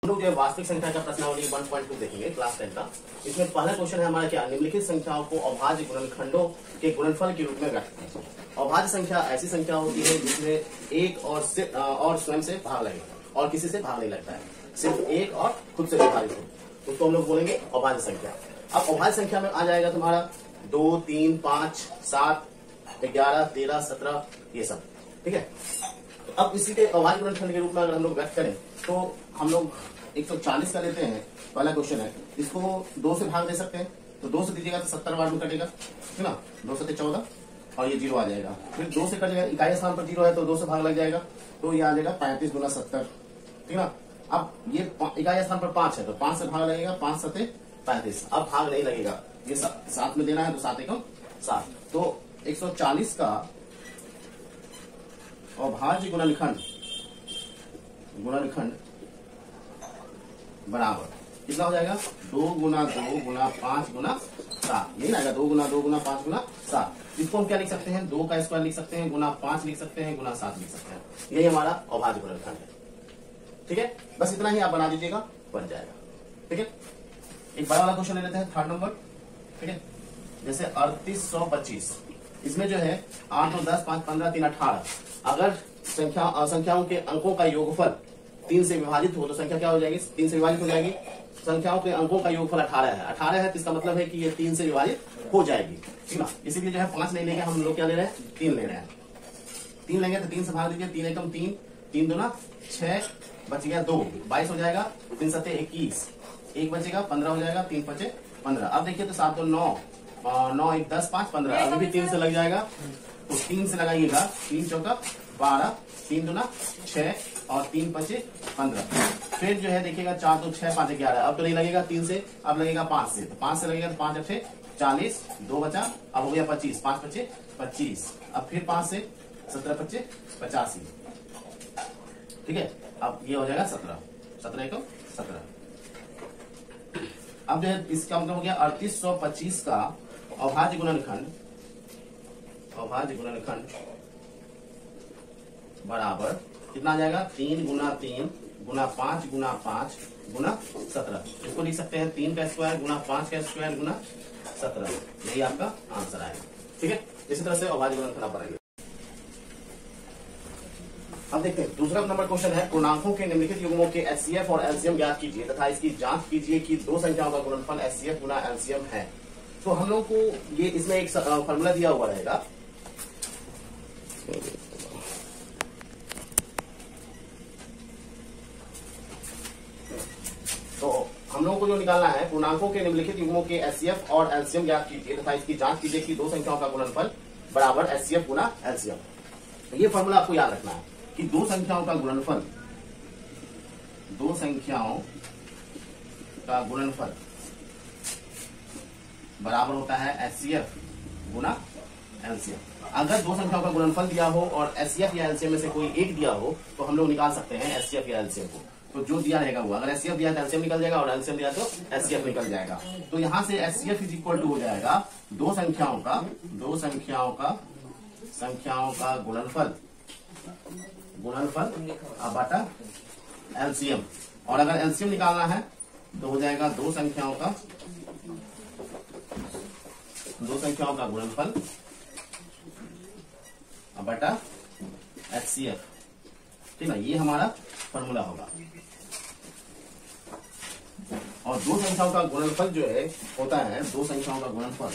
हम लोग जो वास्तविक संख्या का प्रश्नावली 1.2 देखेंगे क्लास 10 का। इसमें पहला क्वेश्चन है हमारा क्या, निम्नलिखित संख्याओं को अभाज्य गुणनखंडों के गुणनफल के रूप में व्यक्त करें। अभाज्य संख्या ऐसी संख्या होती है जिसमें एक और स्वयं से भाग लगे और किसी से भाग नहीं लगता है, सिर्फ एक और खुद से विभाजित हो, उसको हम लोग बोलेंगे अभाज्य संख्या। अब अभाज्य संख्या में आ जाएगा तुम्हारा 2, 3, 5, 7, 11, 13, 17 ये सब, ठीक है। अब इसी के अभाज्य गुणनखंड के रूप में अगर हम लोग व्यक्त करें तो हम लोग 140 का लेते हैं, पहला क्वेश्चन है। इसको 2 से भाग दे सकते हैं, तो 2 से दीजिएगा तो 70 बार में कटेगा, है ना। 2 से 14 और ये 0 आ जाएगा। फिर 2 से कटेगा, इकाई स्थान पर 0 है तो 2 से भाग लग जाएगा, तो ये आ जाएगा 35 गुना 70, ठीक ना। अब ये इकाई स्थान पर 5 है तो 5 से भाग लगेगा, 5 सते 35। अब भाग नहीं लगेगा, ये 7 में देना है तो 7 एकम 7। तो 140 का अभाज्य गुणनखंड बराबर कितना हो जाएगा, 2 गुना 2 गुना 5 गुना 7, यही ना आएगा, 2 गुना 2 गुना 5 गुना 7। इसको हम क्या लिख सकते हैं, 2 का स्क्वायर लिख सकते हैं, गुना 5 लिख सकते हैं, गुना 7 लिख सकते हैं। यही हमारा अभाज्य गुणनखंड है, ठीक है। बस इतना ही आप बना दीजिएगा, बन जाएगा, ठीक है। एक बड़ा वाला क्वेश्चन ले लेते हैं, 3rd नंबर, ठीक है। जैसे 3825, इसमें जो है 8 और 10, 5, 15, 3, 18। अगर संख्याओं के अंकों का योगफल 3 से विभाजित हो तो संख्या क्या हो जाएगी, 3 से विभाजित हो जाएगी। संख्याओं के अंकों का योगफल 18 है, 18 है तो इसका मतलब है कि ये 3 से विभाजित हो जाएगी, ठीक ना। इसीलिए जो है 5 नहीं लेंगे हम लोग, क्या ले रहे हैं, 3 ले रहे हैं। 3 लेंगे तो 3 से भाग दीजिए, 3 एकम 3, 3 दूना 6, बच गया 2, 22 हो जाएगा, 3 सते 21, 1 बचेगा, 15 हो जाएगा, 3 5 15। अब देखिए तो 7 2 9, 9 1 10 5 15, अभी भी 3 से लग जाएगा, तो 3 से लगाइएगा, 3 चौका 12, 3 दूना 6 और 3 5 15। फिर जो है देखिएगा 4 2 6 5 11, अब तो नहीं लगेगा 3 से, अब लगेगा 5 से, तो 5 से लगेगा तो 5 8 40, 2 बचा, अब हो गया 25, 5 5 25, अब फिर 5 से 17 25 85, ठीक है। अब ये हो जाएगा 17, 17 एकम 17। अब जो है इसका मतलब हो गया 3825 का अभाज्य गुणनखंड बराबर कितना आ जाएगा, 3 गुना 3 गुना 5 गुना 5 गुना 17। इसको लिख सकते हैं 3 का स्क्वायर गुना 5 का स्क्वायर गुना 17, यही आपका आंसर आएगा, ठीक है। इसी तरह से अभाज्य गुणनखंड आप बनाएंगे। अब देखते हैं दूसरा नंबर क्वेश्चन है, पूर्णांकों के निम्नलिखित युग्मों के एचसीएफ और एलसीएम ज्ञात कीजिए तथा इसकी जांच कीजिए कि 2 संख्याओं का गुणनफल एचसीएफ गुना एलसीएम है। तो हम लोग को ये इसमें एक फॉर्मूला दिया हुआ रहेगा, तो हम लोगों को जो निकालना है, पूर्णांकों के निम्नलिखित युग्मों के एचसीएफ और एलसीएम ज्ञात कीजिए तथा इसकी जांच कीजिए कि 2 संख्याओं का गुणनफल बराबर एचसीएफ गुना एलसीएम। ये फॉर्मूला आपको याद रखना है कि 2 संख्याओं का गुणनफल बराबर होता है एचसीएफ गुना एलसीएम। अगर 2 संख्याओं का गुणनफल दिया हो और एचसीएफ या एलसीएम में से कोई एक दिया हो तो हम लोग निकाल सकते हैं एचसीएफ या एलसीएम को। तो जो दिया रहेगा वो, अगर एचसीएफ दिया तो एलसीएम निकल जाएगा और एलसीएम दिया तो एचसीएफ निकल जाएगा। तो यहां से एचसीएफ इज इक्वल टू हो जाएगा 2 संख्याओं का गुणनफल बटा एलसीएम। और अगर एलसीएम निकालना है तो हो जाएगा 2 संख्याओं का गुणनफल बटा एचसीएफ, ठीक ना। ये हमारा फॉर्मूला होगा। और 2 संख्याओं का गुणनफल जो है होता है, 2 संख्याओं का गुणनफल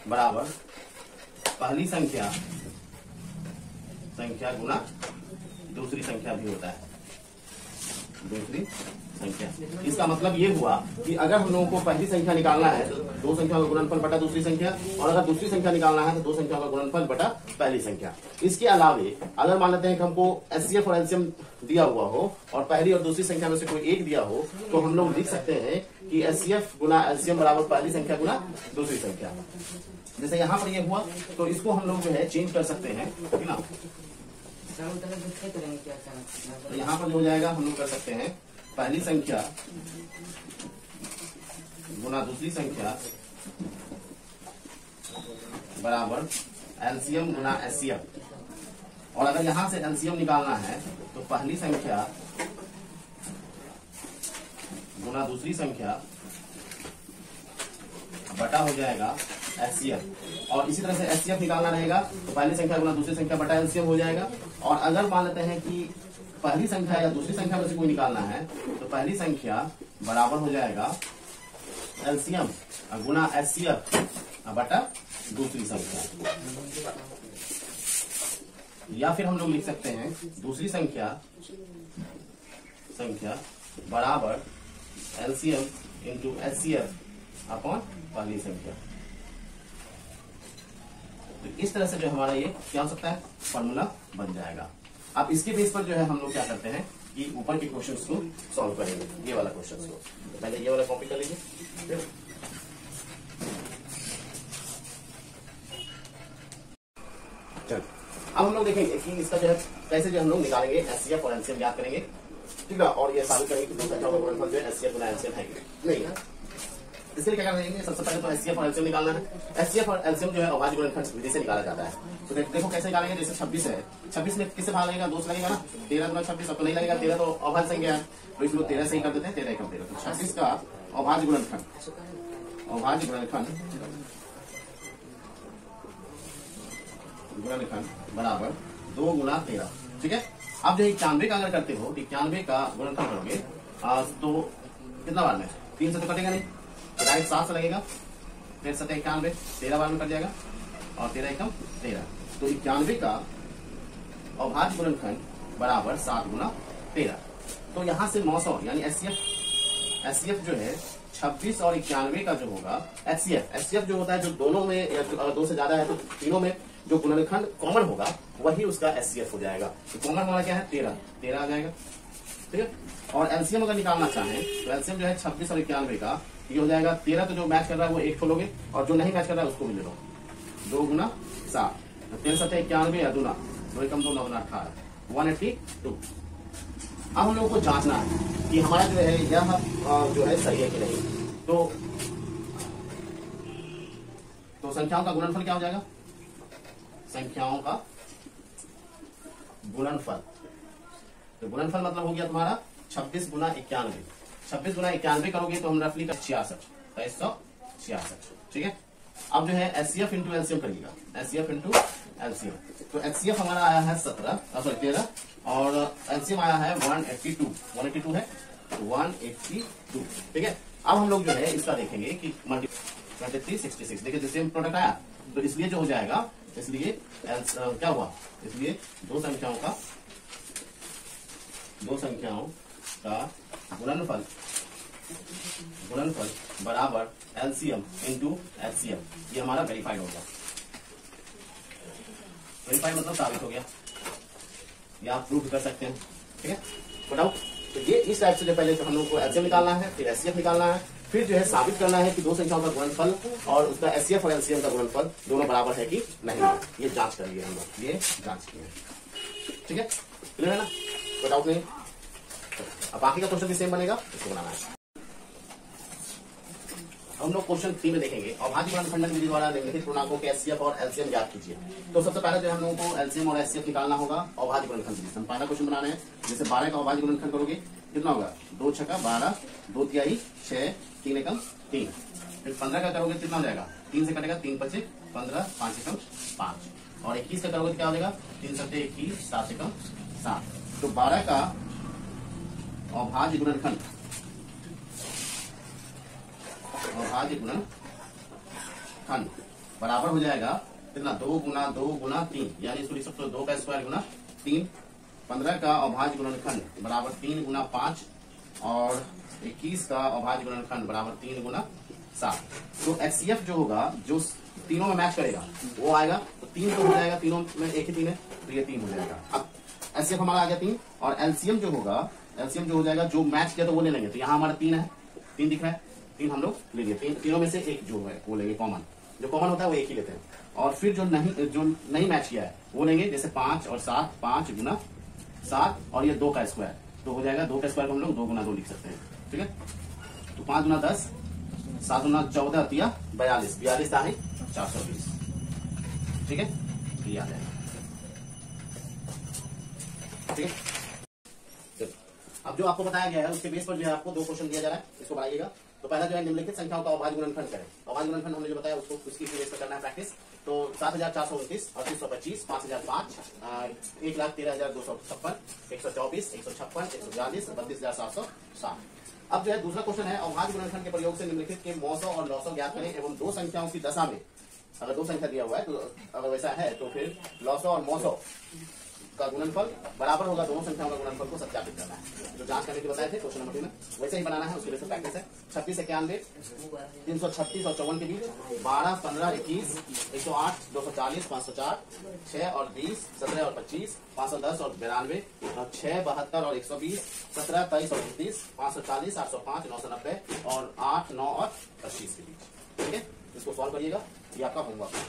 बराबर पहली संख्या गुना दूसरी संख्या भी होता है, दूसरी संख्या। इसका मतलब ये हुआ कि अगर हम लोगों को पहली संख्या निकालना है तो 2 संख्या का गुणनफल बटा दूसरी संख्या, और अगर दूसरी संख्या निकालना है तो 2 संख्या का गुणनफल बटा पहली संख्या। इसके अलावे अगर मान लेते हैं कि हमको एचसीएफ और एलसीएम दिया हुआ हो और पहली और दूसरी संख्या में से कोई एक दिया हो, तो हम लोग लिख सकते हैं कि एचसीएफ गुना एलसीएम बराबर पहली संख्या गुना दूसरी संख्या। जैसे यहाँ पर ये हुआ तो इसको हम लोग जो है चेंज कर सकते हैं, ठीक ना। तो यहाँ पर जो हो जाएगा हम लोग कर सकते हैं पहली संख्या गुना दूसरी संख्या बराबर एलसीएम गुना एचसीएफ। और अगर यहां से एलसीएम निकालना है तो पहली संख्या गुना दूसरी संख्या बटा हो जाएगा एचसीएफ। और इसी तरह से एचसीएफ निकालना रहेगा तो पहली संख्या गुना दूसरी संख्या बटा एलसीएम हो जाएगा। और अगर मान लेते हैं कि पहली संख्या या दूसरी संख्या में से कोई निकालना है तो पहली संख्या बराबर हो जाएगा एलसीएम गुना एचसीएफ बटा दूसरी संख्या। या फिर हम लोग लिख सकते हैं दूसरी संख्या बराबर एलसीएम इंटू एचसीएफ अपॉन पहली संख्या। तो इस तरह से जो हमारा ये क्या हो सकता है, फॉर्मूला बन जाएगा। अब इसके बेस पर जो है हम लोग क्या करते हैं कि ऊपर के क्वेश्चंस को सॉल्व करेंगे, ये वाला क्वेश्चंस को। तो पहले ये वाला कॉपी कर लीजिए। चल अब हम लोग देखेंगे कि इसका जो है कैसे जो हम लोग निकालेंगे एचसीएफ और एलसीएम ज्ञात करेंगे, ठीक है। और ये साबित करेंगे कि दो संख्याओं का गुणनफल जो है एचसीएफ गुना एलसीएम है नहीं है। इसके लिए क्या करेंगे, सबसे पहले तो एचसीएफ और एलसीएम निकालना है। एचसीएफ और एलसीएम जो है अभाज्य गुणनखंड विधि से निकाला जाता है। तो देखो कैसे निकालेंगे। जैसे 26 है, 26 में किससे भाग लगेगा, 2 से लगेगा ना। 13 गुना 26 अब तो नहीं लगेगा, 13 तो अभाज्य संख्या है तो इसमें 13 से ही कर देते हैं। 13 एकम 13 तो 26 का अभाज्य गुणनखंड बराबर 2 गुना 13, ठीक है। अब जो 91 का अगर करते हो, 91 का गुणनफल करोगे तो कितना बार में 3 से तो कटेगा नहीं, डायरेक्ट 7 से लगेगा। फिर 7 91 13 बार में कट जाएगा और 13 एकम 13। तो 91 का अभाज्य गुणनखंड बराबर 7 गुना 13। तो यहां से 900 यानी एचसीएफ जो है 26 और 91 का जो होगा एचसीएफ जो होता है जो दोनों में अगर 2 से ज्यादा है तो तीनों में जो गुणनखंड कॉमन होगा वही उसका एचसीएफ हो जाएगा। तो कॉमन हमारा क्या है 13 आ जाएगा, ठीक है। और एलसीएम अगर निकालना चाहें तो एलसीएम जो है 26 और 91 का ये हो जाएगा 13। तो जो मैच कर रहा है वो एक छोड़ोगे और जो नहीं मैच कर रहा है उसको भी ले लो। 2 गुना 7 13 7 91 या दूना 2 एकम 2 9 18 182। अब हम लोगों को जांचना है कि हमारा जो है यह जो है सही है कि नहीं। तो संख्याओं का गुणनफल क्या हो जाएगा, संख्याओं का गुणनफल। तो गुणनफल मतलब हो गया तुम्हारा 26 गुना 91। 26 गुना 91 करोगे तो हम रफली का 66, ठीक है। अब जो है एचसीएफ इंटू एलसीएम करिएगा, एचसीएफ इंटू एलसीएम। तो एचसीएफ हमारा आया है 13 और एलसीएम आया है 182 है 182, ठीक है। अब हम लोग जो है इसका देखेंगे कि 23 66 देखिए जैसे प्रोडक्ट आया तो इसलिए जो हो जाएगा, इसलिए क्या हुआ, इसलिए दो संख्याओं का गुणनफल बराबर एलसीएम इंटू एचसीएफ। ये हमारा वेरीफाइड हो गया। वेरीफाइड मतलब साबित हो गया, या आप प्रूव कर सकते हैं, ठीक है। बताओ तो ये इस टाइप से जो पहले तो हम लोग को एलसीएम निकालना है, फिर एचसीएफ निकालना है, फिर जो है साबित करना है कि दो संख्याओं का गुणनफल और उसका एचसीएफ और एलसीएम का गुणनफल दोनों बराबर है कि नहीं। ये जांच कर लिए हम लोग, ये जांच किए, ठीक है। क्लियर है ना, कोई डाउट नहीं। अब बाकी का क्वेश्चन भी सेम बनेगा, इसको बनाना है। हम लोग क्वेश्चन 3 में देखेंगे अभाज्य गुणनखंडन विधि द्वारा निम्नलिखित पूर्णांकों के एचसीएफ और एलसीएम ज्ञात कीजिए। तो सबसे पहले जो हम लोगों को एलसीएम और एचसीएफ निकालना होगा अभाज्य गुणनखंड विधि। हम पहला क्वेश्चन बनाना है। जैसे 12 का अभाज्य गुणनखंड करोगे कितना होगा, 2 छक्का 12, 2 तिहाई 6, 3 एकम 3। फिर 15 का करोगे कितना हो जाएगा, 3 से कटेगा 3 पचे 15, 5 एकम 5। और 21 का करोगे क्या हो जाएगा, 3 सत्ते 21, 7 एकम 7। तो 12 का अभाज्य गुणनखंड बराबर हो जाएगा कितना, 2 गुना 3, यानी इसको लिख सकते हो 2 का स्क्वायर गुना 3। 15 का अभाज्य गुणनखंड बराबर 3 गुना 5 और 21 का अभाज्य गुणनखंड बराबर 3 गुना 7। तो एचसीएफ जो होगा जो तीनों में मैच करेगा वो आएगा, तो 3 तो हो जाएगा, तीनों में एक ही 3 है तो ये 3 हो जाएगा। अब एचसीएफ हमारा आ गया 3 और एलसीएम जो होगा, एलसीएम जो हो जाएगा जो मैच किया तो वो ले लेंगे। तो यहाँ हमारा 3 है, 3 दिख रहा है, 3 हम लोग ले लिए। तीनों में से एक जो है वो लेंगे, कॉमन जो कॉमन होता है वो एक ही लेते हैं। और फिर जो नहीं मैच किया है वो लेंगे, जैसे 5 और 7, 5 गुना 7 और ये 2 का स्क्वायर, तो हो जाएगा 2 का स्क्वायर को हम लोग 2 गुना 2 लिख सकते हैं, ठीक है। तो 5 गुना 10, 7 गुना 14 42 42 है 420, ठीक है, ये आ जाएगा। ठीक है, अब जो आपको बताया गया है उसके बेस पर जो है आपको 2 क्वेश्चन दिया जा रहा है, इसको बनाइएगा। तो पहला जो है निम्नलिखित संख्याओं का अभाज्य गुणनफल करें। अभाज्य गुणनफल हमने जो बताया उसको उसकी बेस पर करना है प्रैक्टिस। तो 7429, 3825, 5005, 1,13,256, 124, 156, 142, 32,760। अब जो है दूसरा क्वेश्चन है, अभाज्य गुणनफल के प्रयोग से निम्नलिखित के 900 और 900 ज्ञात करें एवं 2 संख्याओं की दशा में, अगर 2 संख्या दिया हुआ है तो अगर वैसा है तो फिर 900 और 900 का गुणनफल बराबर होगा दोनों संख्याओं का गुणनफल को सत्यापित करना है। जो जांच करने के बताए थे क्वेश्चन नंबर 2 में, वैसे ही बनाना है। उसके लिए प्रैक्टिस है। 26 91, 336 और 54 के बीच, 12 15 21, 108 240 504, 6 और 20, 17 और 25, 510 और 92, 6 72 और 120, 17 23 और 29, 540 805 990 और 8 9 और 25 के बीच। ठीक है, इसको सॉल्व करिएगा, ये आपका होमवर्क है।